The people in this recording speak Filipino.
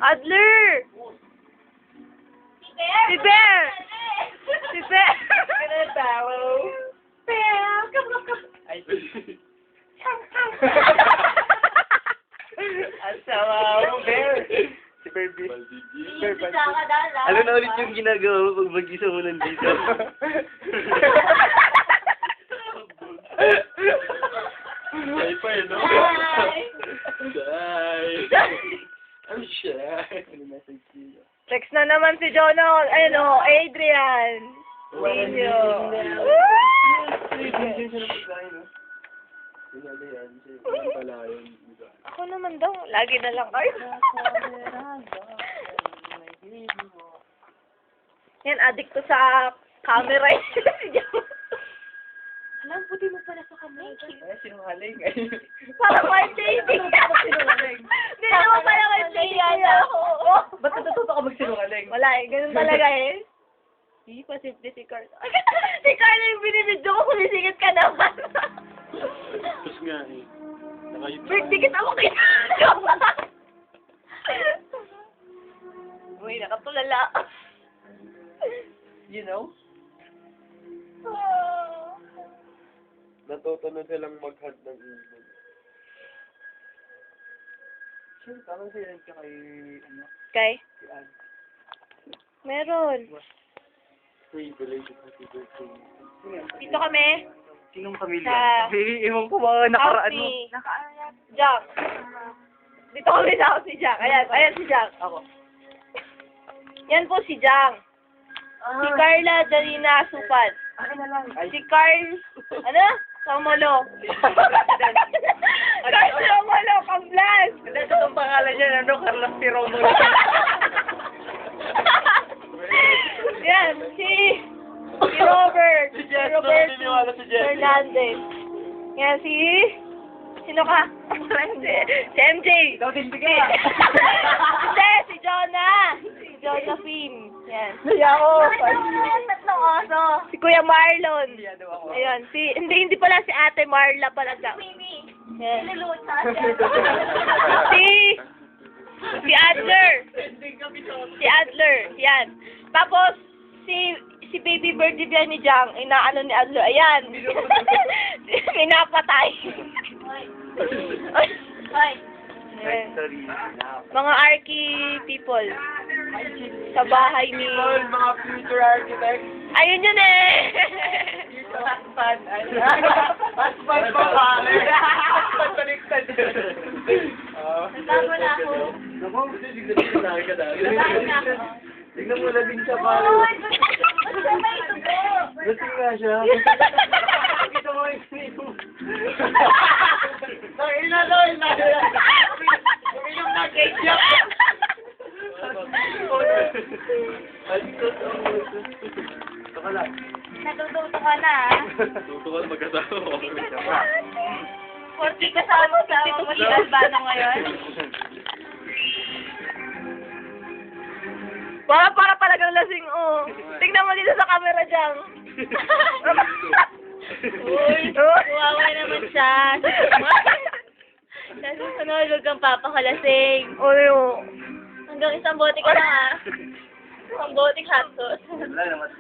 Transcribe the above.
Adler! Si Bear! Si Bear! Bear! Ay, Asawa mo, Bear. Si Bear B. Bear B. Ano na ulit yung ginagawa mo pag mag-isa mo nandito? Shy pa eh, no? Shy. I'm shy. Text na naman si Jonah. Ano, Adrian. Ninyo. Ako naman daw. Lagi na lang kayo. Yan, addict to sa camera. Alam, puti mo pala sa camera. Ay, sinungaling. Parang white lady. Hindi naman pala white lady ako. Ba't natututo ka magsinungaling? Wala eh, ganun talaga eh. Hindi pa simple si Carl. Si Carl yung binibidyo ko, sumisingit ka naman. Tapos nga eh. Birthday kita mo kaya. Uy, nakatulala. You know? Natuto na silang mag-hug ng ibon. Sure, tama siya ka kay, ano, Kay? si Ann. Meron. Hey, belated happy birthday. Dito kami. Sinong pamilya? Sa... Iwan ko mga nakaraan mo. Jack. Dito kami na si Jack. Ayan si Jack. Ako. Yan po si Jack. Si Carla Darina Supat. Akin na lang. Ay, Si Carl, ano? Samolo. Carl Samolo, Pamblas. hindi, itong pangalan niya, ano, Carlos Piromo. Yan, si Robert. Si Jess, Robert naniniwala si Jess. Hernandez. Yan, sino ka? Si MJ. Ikaw din Si, bigay. hindi, si Jonah. Si Josephine. Yan. Naya ako. Tatlong oso. Si Kuya Marlon. Hindi, ano ako. Ayun, hindi pala si Ate Marla pala siya. Yan. Si Adler. Si Adler. Yan. Tapos, si baby birthday biya ni Jang, inaano ni Adler. Ayan. Pinapatay. Ay. Ayan. Sorry. Mga Arky people. Sa bahay ni... All mga future architects. Ayun yun eh. Future husband. Husband pa pala. Husband baliktad. Nagbago na ako. Naku, tignan mo ka dahil. Tignan mo na din siya pala. Lasing nga siya. Kita mo yung Ina. Uminom na cake niya. Saka lang. Natututo ka na ah. Tutukan mag-asawa. 40 kasama sa mo si Albano ngayon. Para talagang lasing oh. Tingnan mo dito sa camera dyan. Uy, kawawa naman siya. Sa susunod, huwag kang papakalasing. Uy, oh. Hanggang isang bote ka lang ah. Isang bote hot sauce. Wala naman.